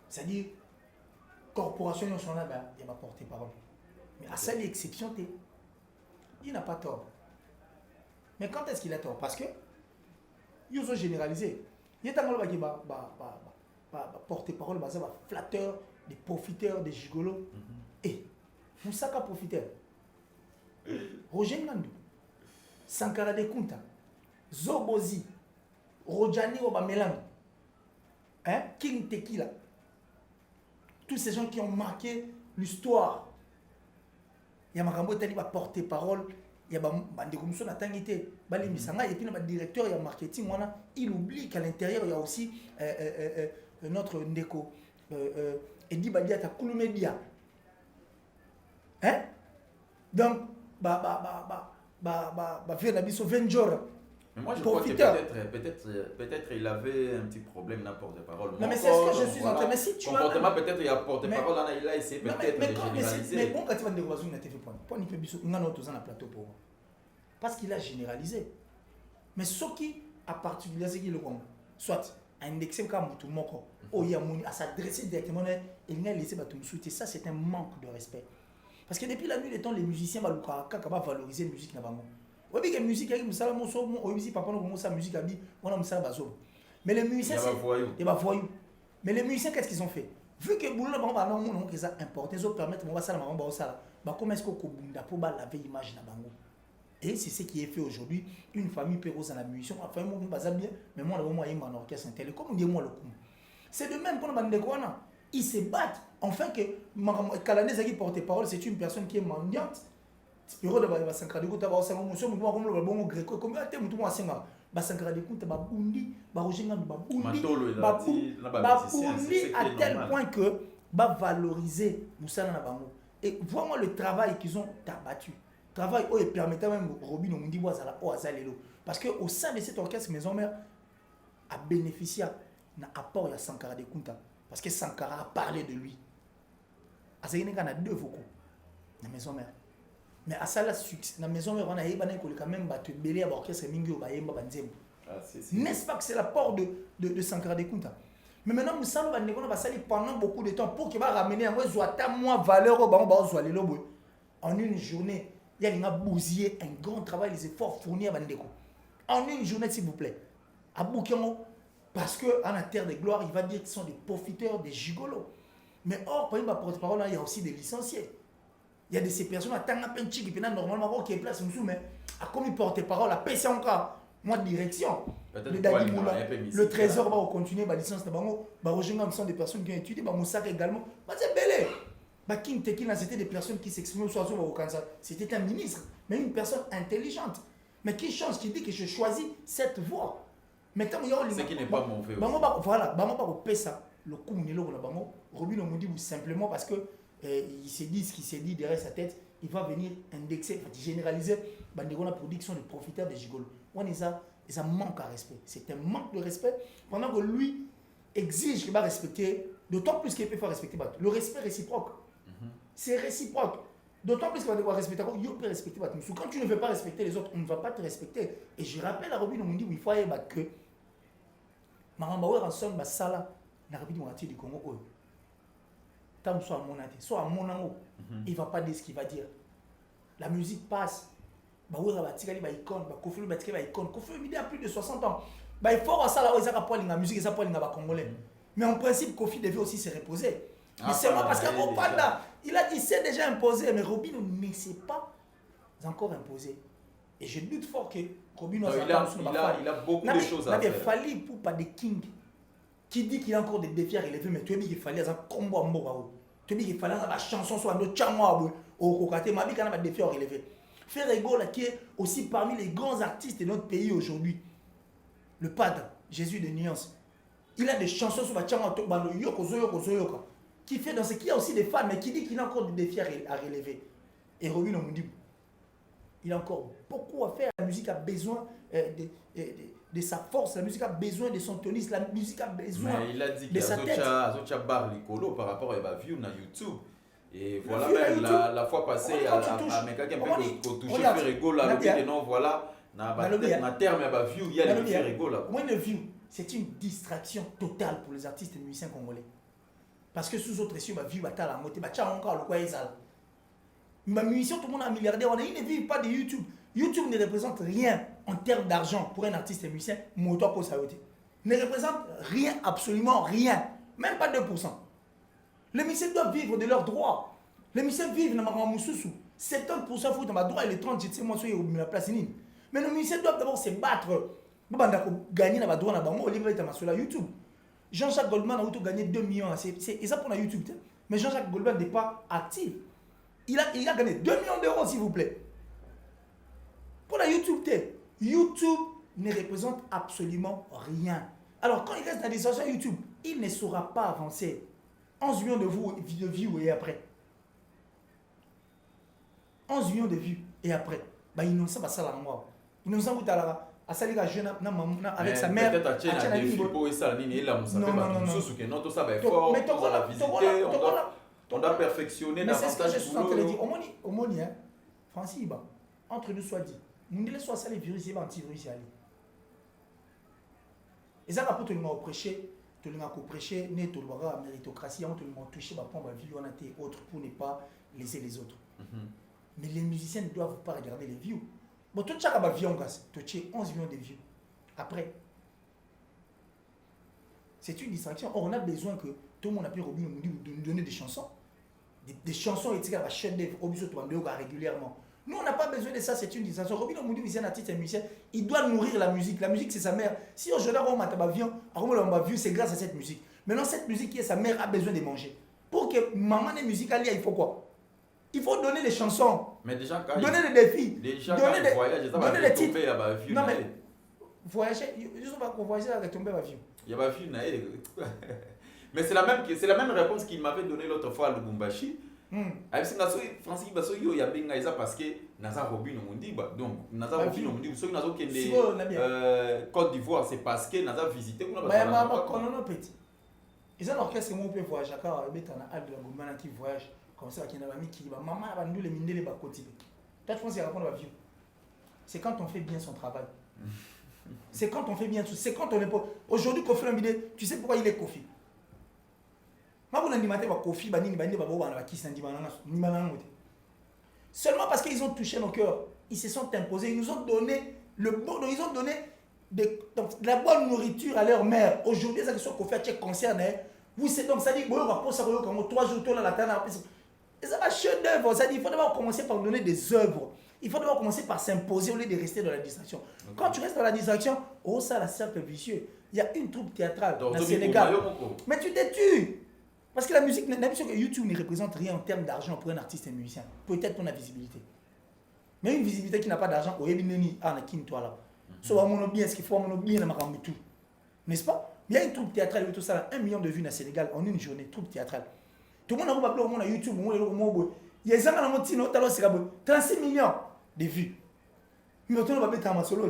C'est-à-dire, corporation, ils sont là, ben, il va porter parole. Mais à ça, l'exception, il n'a pas tort. Mais quand est-ce qu'il a tort? Parce que, ils ont généralisé. Il y a un qui va porter parole, flatteur, des profiteurs, des gigolos. Et, Moussaka profiteur. Roger Ngandou, Sankara de Kunta, Zobozi, Rojani Obamelang, King Tequila. Tous ces gens qui ont marqué l'histoire. Il y a Marambo qui va porter parole. Il y a des commissions d'attangité. Et puis le directeur, il y a marketing. Il oublie qu'à l'intérieur, il y a aussi notre Ndeko. Edi Badia Takulumedia. Hein? Donc, mais moi je crois que peut-être il avait un petit problème n'importe parole. Non mais c'est ce que je suis en train de dire. Mais si tu comportement peut-être il a porté parole là il a essayé peut-être de généraliser. Mais bon quand tu vas déroger na TV point il peut biso ngana autoza na plateau pour parce qu'il a généralisé. Mais ce qui a particulièrement qui le Congo soit indexé comme tout moko o ya moni à s'adresser directement il n'a laissé ba tout souhaiter ça c'est un manque de respect. Parce que depuis la nuit des temps les musiciens va valoriser la musique na bango. Oui, que la musique, il y a musique, mais les musiciens, c'est voyous. Mais les musiciens, qu'est-ce qu'ils ont fait? Vu que Boulou, ils ont importé, ils ont permis de faire comment est-ce qu'on peut laver l'image de Bango? Et c'est ce qui est fait aujourd'hui. Une famille pérouse dans la musique, enfin, moi, bien, mais moi, je suis en orchestre, comme on dit, moi, le coup. C'est de même pour les Bandekwana. Ils se battent. Enfin, que Kalanese qui porte parole, c'est une personne qui est mendiante. Spiro de Basankara de Kouta, Basango, Bon Greco, comme un thème, tout le monde a Basankara de Kouta, Babundi, Barojenga, Babundi, à tel point que va valoriser Moussa Nabango. Et vraiment le travail qu'ils ont abattu. Travail où il permettait même Robin Omundibou à Azalelo. Parce qu'au sein de cet orchestre, Maison Mère a bénéficié d'un apport à Sankara de Kouta. Parce que Sankara a parlé de lui. Azalena a 2 vocaux dans Maison Mère. Mais à ça, la maison, on a quand même belé à l'orchestre Mingi au Bayemba Banzem. N'est-ce pas que c'est l'apport de Sankara de Kunta? Mais maintenant, nous savons qu'on va salir pendant beaucoup de temps pour qu'il va ramener un moins valeur au Bango. En une journée, il y a bousillé un grand travail, les efforts fournis à Bandeko. En une journée, s'il vous plaît. À Boukiamo, parce qu'en la terre de gloire, il va dire qu'ils sont des profiteurs, des gigolos. Mais or, par exemple, porte-parole, il y a aussi des licenciés. Il y a de ces personnes qui ont normalement qui est place, mais à comme il porte parole, à PC encore, moi direction. Le trésor va continuer, la licence de Bango, sont des personnes qui ont étudié, Moussaka également. C'est belé. King Tekina, c'était des personnes qui s'expriment au Kansas. C'était un ministre, mais une personne intelligente. Mais qui change, qui dit que je choisis cette voie. Maintenant, ce qui n'est pas mauvais. Voilà, le coup, Robin Omundibou simplement parce que il s'est dit ce qu'il s'est dit derrière sa tête, il va venir indexer, généraliser la production de profiteurs de gigolos. Ça manque à respect. C'est un manque de respect pendant que lui exige qu'il va respecter, d'autant plus qu'il peut faire respecter le respect réciproque. C'est réciproque. D'autant plus qu'il va devoir respecter, il peut respecter. Quand tu ne veux pas respecter les autres, on ne va pas te respecter. Et je rappelle à Robin Omundibou, il faut aller que Marambaouer en somme, Sala, la République démocratique du Congo. tant soit à mon avis, soit à mon angle, il va pas dire ce qu'il va dire. La musique passe. Bah oui, bah ticali bah icône, bah Kofi bah ticali bah icône. Kofi il a plus de 60 ans. Bah il faut ça là, ils ont pas la musique, ils ont pas les congolais. Mais en principe, Kofi devait aussi se reposer. Mais c'est moi parce qu'au Panda, il s'est déjà imposé, mais Robinho ne s'est pas encore imposé. Et je doute fort que Robinho il a beaucoup de choses à faire. Il fallait pour pas des kings qui dit qu'il a encore des défis à relever, mais tu as dit qu'il fallait un combo à Mbogao. Tu as dit qu'il fallait une chanson sur un autre chamois au Kokate, mais il y a des défis à relever. Ferrego là qui est aussi parmi les grands artistes de notre pays aujourd'hui. Le Padre, Jésus de Nuance. Il a des chansons sur la chamois qui fait dans ce qu'il y a aussi des fans, mais qui dit qu'il a encore des défis à relever. Et Robinho Mundimbu, il a encore beaucoup à faire. La musique a besoin de sa force, la musique a besoin de son tonisme, la musique a besoin mais il a dit de sa tête. Il a barre l'écolo par rapport à la view sur YouTube. Et voilà, même la fois passée, à Meka qui a touché Ferrego, là, le non, voilà, na terme à la view, il y a le Ferrego là. Moi, le view, c'est une distraction totale pour les artistes et musiciens congolais. Parce que sous autres cieux, ma vie va à la moitié, encore le quoi ils ont. Ma musicien, tout le monde a un milliardaire, ils ne vivent pas de YouTube. YouTube ne représente rien en termes d'argent pour un artiste et musicien, ne représente rien, absolument rien, même pas 2%. Les musiciens doivent vivre de leurs droits. Les musiciens vivent dans ma moussoussou. 70% foutent dans ma droit et les 30, je sais moi, sur la place. Mais les musiciens doivent d'abord se battre. Pour gagner dans ma droit, au lieu de sur la YouTube. Jean-Jacques Goldman a gagné 2 millions. C'est ça pour la YouTube. Mais Jean-Jacques Goldman n'est pas actif. Il a gagné 2 millions d'euros, s'il vous plaît. Pour la YouTube, YouTube ne représente absolument rien. Alors, quand il reste dans des stations YouTube, il ne saura pas avancer. 11 millions de vues et après. 11 millions de vues et après. Bah, il n'ont pas ça là, moi. Il n'ont pas ça à Salika jeune avec sa mère. Peut-être à la défi pour ça, il a non, tout ça va être fort, on doit la visiter, on doit perfectionner davantage. Mais c'est ce que je suis en train de dire. Au Moni, Francis, entre nous soit dit, nous ne soit ça les virus, il va antivirus y aller. Et ça va pour tout le monde prêcher, tout le monde prêcher, né tout le monde à méritocratie, tout le monde toucher, va prendre la vie, on a été autres pour ne pas laisser les autres. Mais les musiciens ne doivent pas regarder les views. Bon, tout ça va vie en gaz, tu as 11 millions de vues. Après, c'est une distraction. Or, on a besoin que tout le monde appelle Robinho Mundimbu de nous donner des chansons. Des chansons et des chaînes d'œuvre régulièrement. Nous, on n'a pas besoin de ça, c'est une distraction. Robinho Mundimbu, c'est un artiste et un musicien. Il doit nourrir la musique. La musique, c'est sa mère. Si aujourd'hui, on a vu, c'est grâce à cette musique. Maintenant, cette musique qui est sa mère a besoin de manger. Pour que maman ait musicale, il faut quoi? Il faut donner des chansons, mais déjà, quand donner des défis, donner des titres. Non mais, voyager, je ne sais pas qu'on voyager avec tomber à vivre. Il y a pas vu, mais c'est la même réponse qu'il m'avait donnée l'autre fois à Lubumbashi. Francis Basso il y a bien ça parce que Naza Robinho Mundimbu donc Naza Robinho Mundimbu ceux qui Naza qui Côte d'Ivoire c'est parce que Naza visité qu'on a pas petit. Ils ont l'orchestre où on peut voyager car il y a un de la gouverne qui voyage comme ça qui n'a pas mis qui va maman va nous les miner les bas côté. Toi je pense qu'il y a répondre à vivre. C'est quand on fait bien son travail. C'est quand on fait bien tout, c'est quand on est pas aujourd'hui Kofi Olomide, tu sais pourquoi il est Kofi? Seulement parce qu'ils ont touché nos cœurs, ils se sont imposés, ils nous ont donné ils ont donné de la bonne nourriture à leur mère. Aujourd'hui, ça soit qu'on fait un concert, vous c'est donc ça dit bon on va passer 3 jours dans la terre. Et ça va chef d'œuvre, ça dit il faut d'abord commencer par donner des œuvres. Il faut d'abord commencer par s'imposer au lieu de rester dans la distraction. Okay. Quand tu restes dans la distraction, ça la cercle vicieux. Il y a une troupe théâtrale dans le Sénégal. Mais tu te tues. Parce que la musique, que YouTube ne représente rien en termes d'argent pour un artiste et un musicien. Peut-être pour la visibilité. Mais une visibilité qui n'a pas d'argent, n'est-ce pas? Il y a une troupe théâtrale, tout ça, 1 million de vues dans le Sénégal en une journée, troupe théâtrale. Tout le monde a appelé au monde à YouTube, il y a 36 millions de vues. Mais tout le monde va mettre un solo.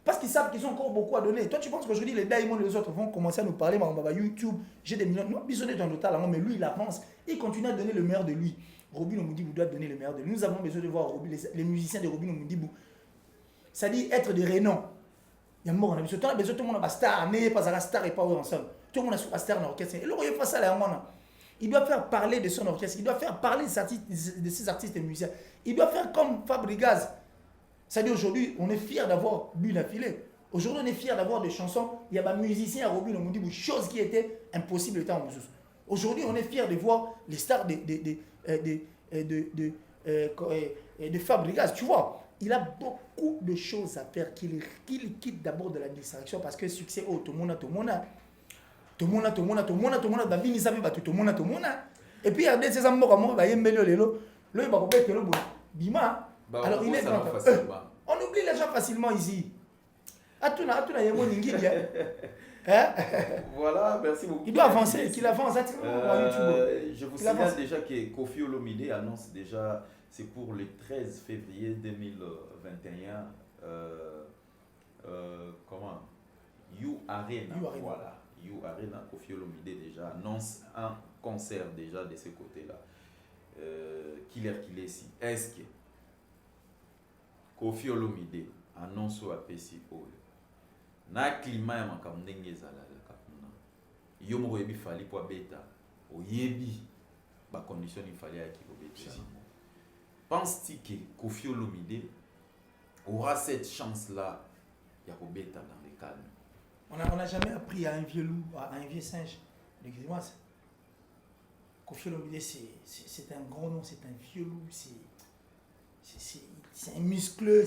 Parce qu'ils savent qu'ils ont encore beaucoup à donner. Toi, tu penses qu'aujourd'hui, les Diamond et les autres vont commencer à nous parler, YouTube, j'ai des millions. Nous, bisonné dans le talent, mais lui, il avance. Il continue à donner le meilleur de lui. Robinho Mundimbu doit donner le meilleur de lui. Nous avons besoin de voir les musiciens de Robinho Mundimbu. C'est-à-dire être de renom. Il y a mort, on a besoin. Tout le monde a star, mais pas à la star et pas ensemble. Tout le monde a star dans l'orchestre. Et là, il faut ça, là, Il doit faire parler de son orchestre. Il doit faire parler de ses artistes et musiciens. Il doit faire comme Fabregas. C'est-à-dire aujourd'hui, on est fiers d'avoir Bulle à filet. Aujourd'hui, on est fiers d'avoir des chansons. Il y a des musiciens à Robin, on dit des choses qui étaient impossibles de temps en Moussous. Aujourd'hui, on est fiers de voir les stars de Fabregas. Tu vois, il a beaucoup de choses à faire qu'il quitte d'abord de la distraction parce que succès, tout le monde. Et puis, il y a des amours à moi, alors, il est grand. On oublie les gens facilement ici. Voilà, merci beaucoup. Il doit avancer, qu'il avance. Je vous signale déjà que Kofi Olomide annonce déjà, c'est pour le 13 février 2021, comment You Arena. Voilà, You Arena, Kofi Olomide déjà annonce un concert déjà de ce côté-là. Killer si. Est-ce que Kofi Olomide annonce à PC na climat ya makambo ndenge ezalaka kuna yo moko yebi fali po beta oyebi ba condition il fallait à kobeta. Penses-tu que Kofi Olomide aura cette chance là ya kobeta dans le calme? On n'a jamais appris à un vieux loup, à un vieux singe de grimace. Kofi Olomide c'est un grand nom, c'est un vieux loup, c'est un muscleux,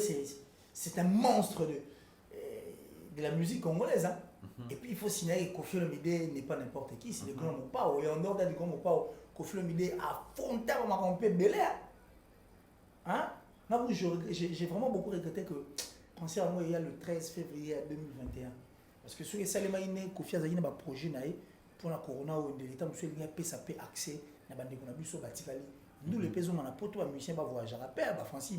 c'est un monstre de la musique congolaise. Hein? Et puis il faut signaler que Kofi Olomide n'est pas n'importe qui, c'est le grand Mopao. Et en dehors du grand Mopao, Kofi Olomide a fondé ma campagne belé. Hein? J'ai vraiment beaucoup regretté que, pensez à moi, il y a le 13 février 2021. Parce que sur les Salema, Kofi a un projet pour la corona ou de l'État, monsieur il y a accès à la bande de sur Batikali. Nous, les paysans, on a pas tout, les musiciens, voyager à paix, Francis,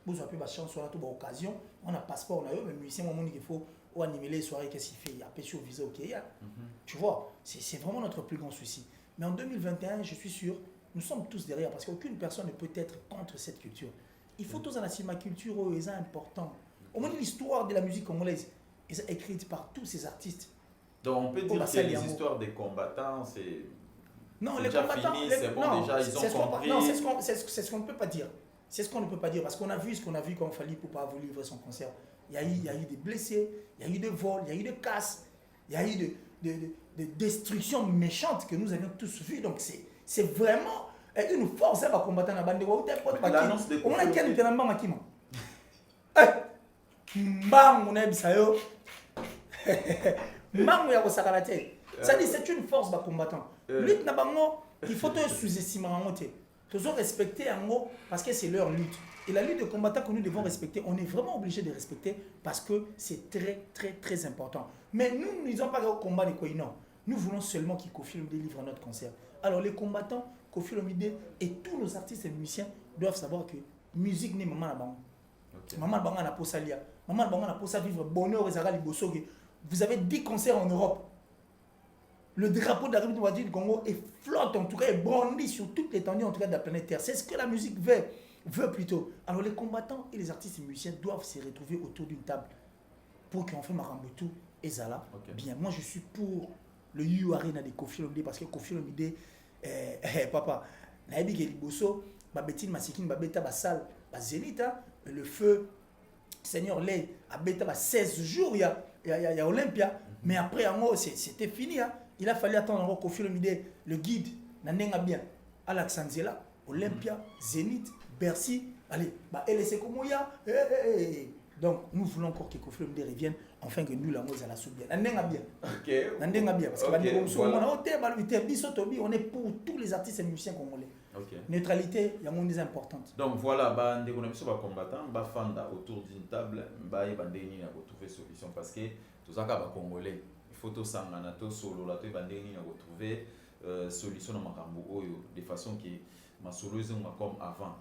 vous avez pas chance, on a toute occasion, on a passeport, on a eu, mais les musiciens, il faut animer les soirées, qu'est-ce qu'il fait, il y a pas sur visa, ok, tu vois, c'est vraiment notre plus grand souci. Mais en 2021, je suis sûr, nous sommes tous derrière, parce qu'aucune personne ne peut être contre cette culture. Il faut tous en assumer ma culture, c'est important. Au moins, l'histoire de la musique congolaise est écrite par tous ces artistes. Donc, on peut dire que les histoires des combattants, c'est... Non, les combattants, c'est bon, non, déjà, ils ont compris. Non, c'est ce qu'on ne peut pas dire. C'est ce qu'on ne peut pas dire, parce qu'on a vu ce qu'on a vu quand Fally Ipupa a voulu livrer son concert. Il y a eu des blessés, il y a eu des vols, il y a eu des casses, il y a eu des destructions méchantes que nous avions tous vues. Donc c'est vraiment une force à combattre dans la bande de Wauté. On a quel éternellement Makima. Mbang, on a dit ça. Mbang, on a dit ça. C'est une force à combattant. Lutte il faut te sous-estimer en moitié. Toujours respecter en mot parce que c'est leur lutte. Et la lutte de combattants que nous devons respecter, on est vraiment obligé de respecter parce que c'est très très très important. Mais nous ne disons pas au combat de quoi non. Nous voulons seulement que Kofi Olomide livre notre concert. Alors les combattants, Kofi Olomide et tous nos artistes et musiciens doivent savoir que musique n'est maman la banque. Maman la banque n'a pas ça lié. Maman la banque n'a pas ça vivre bonheur et zagali bosso. Vous avez 10 concerts en Europe. Le drapeau de la République du Congo est flotte, en tout cas, est brandi sur toute l'étendue en tout cas de la planète Terre. C'est ce que la musique veut plutôt. Alors les combattants et les artistes et musiciens doivent se retrouver autour d'une table pour qu'on fasse Marambutu et Zala. Bien, moi je suis pour le You Arena de Kofi Olomide parce que Kofi Olomide, papa, Naïbi Geliboso, Babetine Masikine, Babeta Basal, Zénith, le feu, Seigneur Lay, Abeta 16 jours, il y a Olympia, mais après, c'était fini. Hein. Il a fallu attendre encore Kofi Olomide, le guide, Nandenga bien, Alaxanzela, Olympia, Zénith, Bercy, allez, LSC Komoya, donc nous voulons encore que Kofi Olomide revienne, enfin que nous, la mose à la soupe bien. Nandenga bien. Nandenga bien, parce que on est pour tous les artistes et musiciens congolais. Neutralité, il y a une des importante. Donc voilà, on a combattants, fanda autour d'une table, on a trouvé solution parce que tout ça, les Congolais. Il faut que solo la retrouver solution de façon que ma solution comme avant.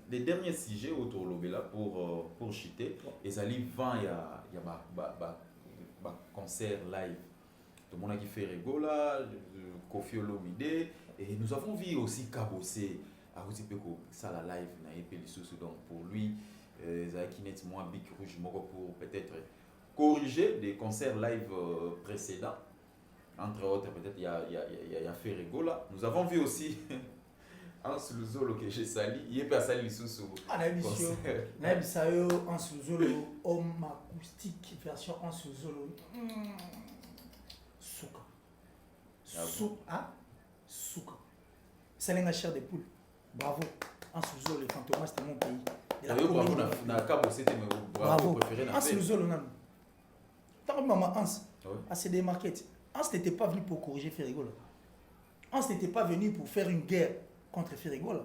Les derniers sujets autour de là pour chuter, ils allaient vendre il y a concert live. Tout le monde qui fait Regola, Kofi Olomide et nous avons vu aussi Kabossé à ça la live donc pour lui qui n'est moins big rouge pour peut-être corriger des concerts live précédents. Entre autres, peut-être il y a Ferregola. Nous avons vu aussi Hans Luzolo que j'ai sali. Il est pas sali les sous. On a vu ça, Hans Luzolo, homme acoustique, version Hans Luzolo. Souka. Souka. C'est la chair des poules. Bravo. Hans Luzolo, les fantômes, c'était mon pays. Bravo. Hans Luzolo, non. Tant que maman Hans, à CD Market, Hans n'était pas venu pour corriger Ferregola. Hans n'était pas venu pour faire une guerre contre Ferregola.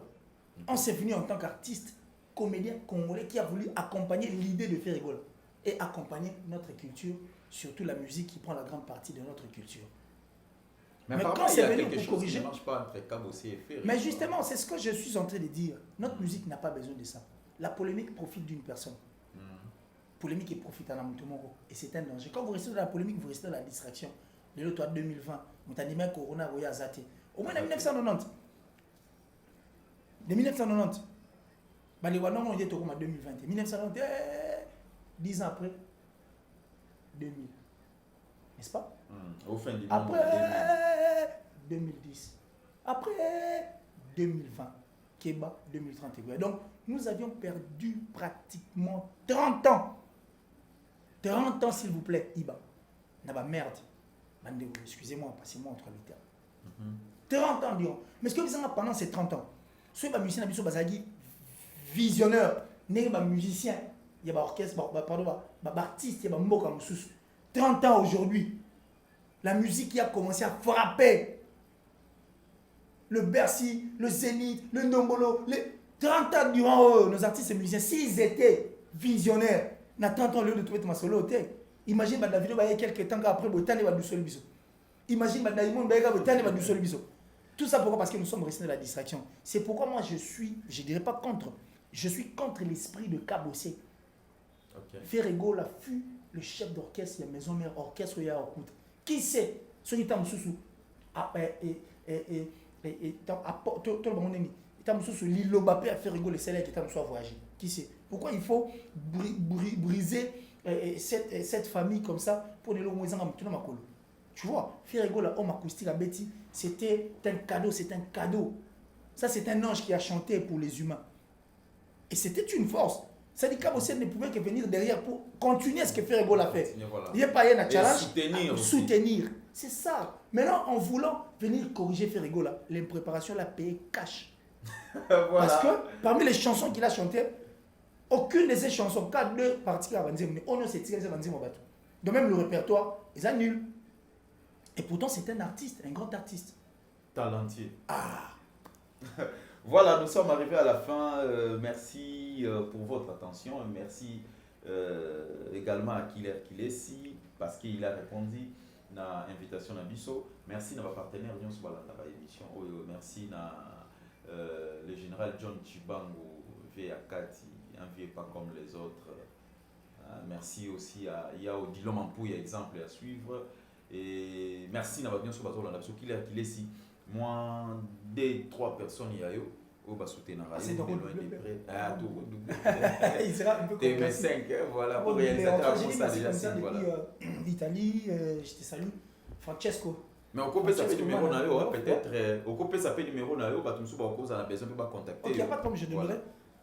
Hans est venu en tant qu'artiste, comédien congolais qui a voulu accompagner l'idée de Ferregola et accompagner notre culture, surtout la musique qui prend la grande partie de notre culture. Mais quand c'est venu pour corriger, ne marche pas entre Kabossé et Ferregola. Mais justement, c'est ce que je suis en train de dire. Notre musique n'a pas besoin de ça. La polémique profite d'une personne. Polémique et profite à la Moutomoro. Et c'est un danger. Quand vous restez dans la polémique, vous restez dans la distraction. Le toi 2020, vous avez dit Corona, vous avez zaté. Au moins en 1990. De 1990. Les Wanons ont dit en 2020. 1990, 10 ans après, 2000. N'est-ce pas? Au fin du après 2010. Après 2020. Keba 2031. Donc, nous avions perdu pratiquement 30 ans. 30 ans, s'il vous plaît, Iba. Merde. Excusez-moi, passez-moi entre les termes. 30 ans, disons. Mais ce que vous avez pendant ces 30 ans, ceux qui sont musiciens, visionnaires, musiciens, il y a des orchestres, des artistes, il y a des mots comme ça. 30 ans aujourd'hui, la musique qui a commencé à frapper le Bercy, le Zénith, le Nombolo, les 30 ans durant nos artistes et musiciens, s'ils étaient visionnaires, na 30 ans au lieu de trouver ma solo hôtel. Imagine la vidéo il y a quelques temps après Botan et Badou Biso. Imagine Daimon Baïga Botan et Badou Biso. Tout ça pourquoi? Parce que nous sommes restés dans la distraction. C'est pourquoi moi je dirais pas contre, je suis contre l'esprit de Kabossé. Ferregola fut le chef d'orchestre, il y a Maison Mère Orchestre, il y a Orkut. Qui sait? Ceux qui étaient sous tout le monde est sur l'île Lobapé à Ferregola, c'est là qui est à voyager. Qui sait? Pourquoi il faut briser cette famille comme ça pour les lois? Tu vois, Ferregola, homme acoustique à Betty, c'était un cadeau, c'est un cadeau. Ça, c'est un ange qui a chanté pour les humains. Et c'était une force. Ça dit qu'Abossé ne pouvait que venir derrière pour continuer ce que Ferregola a fait. Il n'y a pas un challenge. Soutenir. C'est ça. Maintenant, en voulant venir corriger Ferregola, l'impréparation l'a payé cash. Voilà. Parce que parmi les chansons qu'il a chantées, aucune de ces chansons, 4-2 parties à Banzim, on ne sait pas si de même le répertoire, ils annulent. Et pourtant, c'est un artiste, un grand artiste. Talentueux. Voilà, nous sommes arrivés à la fin. Merci pour votre attention. Merci également à Killer Kilesi parce qu'il a répondu à l'invitation à Bisso. Merci à nos partenaires dans l'émission. Merci à le général John Chibango, Véakati, un vieux pas comme les autres. Merci aussi à Yao Dilom Ampouy, exemple à suivre. Et merci à votre sur Bazo Landa, parce qu'il est ici. Moi, 2-3 personnes, il y a eu. Au bas soutenir la radio, il sera un peu comme TV5, voilà, pour réalisateur pour ça déjà c'est voilà. L'Italie, je te salue, Francesco. Mais on peut s'appeler numéro na peut-être on peut s'appeler numéro na ba tout ça on a besoin de pas contacter. OK, pas de problème, je donnerai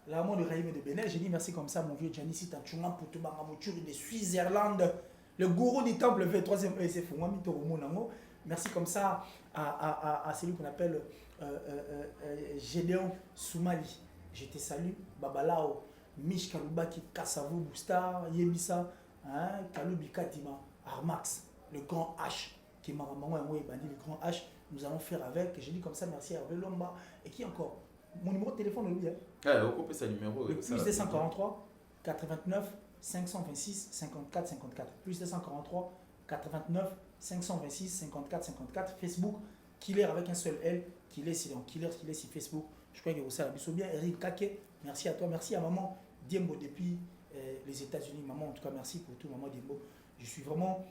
l'amant de Raïm de Bénin. J'ai dit merci comme ça mon vieux Gianni si Tachunga pour tout bagamoture de Suisse-Irlande, le gourou du temple V3e ESF moi mito monango. Merci comme ça à celui qu'on appelle Gédéon Soumali. Je te salue, Babalao, Mich Kalubaki, Kassavou, Boustar, Yebissa, Kaloubi Katima, Armax, le grand H, qui est maman et bandit le grand H. Nous allons faire avec, j'ai dit comme ça, merci à Hervé Lomba. Et qui encore? Mon numéro de téléphone, lui. On peut sa numéro. Le plus 243 89 526 54 54. Plus 243 89 526 54 54. Facebook, Killer avec un seul L. Killer sur Facebook. Je crois que vous savez bien. Eric Kake, merci à toi. Merci à maman Diembo depuis les États-Unis. Maman, en tout cas, merci pour tout, maman Diembo. Je suis vraiment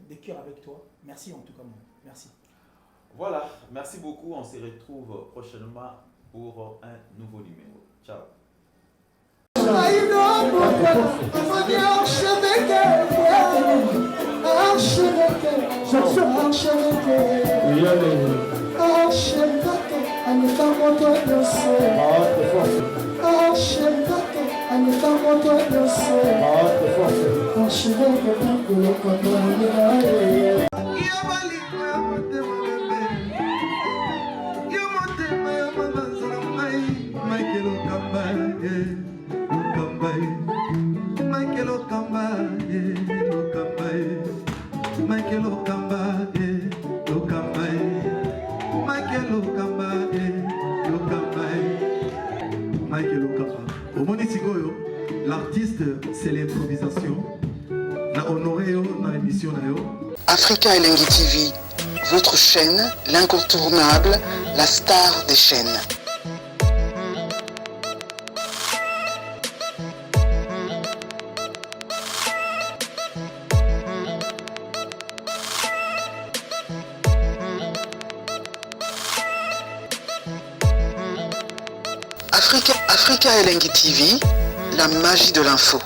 de cœur avec toi. Merci en tout cas, maman. Merci. Voilà, merci beaucoup. On se retrouve prochainement pour un nouveau numéro. Ciao. Archevêque, L'artiste, c'est l'improvisation. Na honoré dans l'émission. Africa Elengi TV, votre chaîne, l'incontournable, la star des chaînes. Africa Elengi TV, la magie de l'info.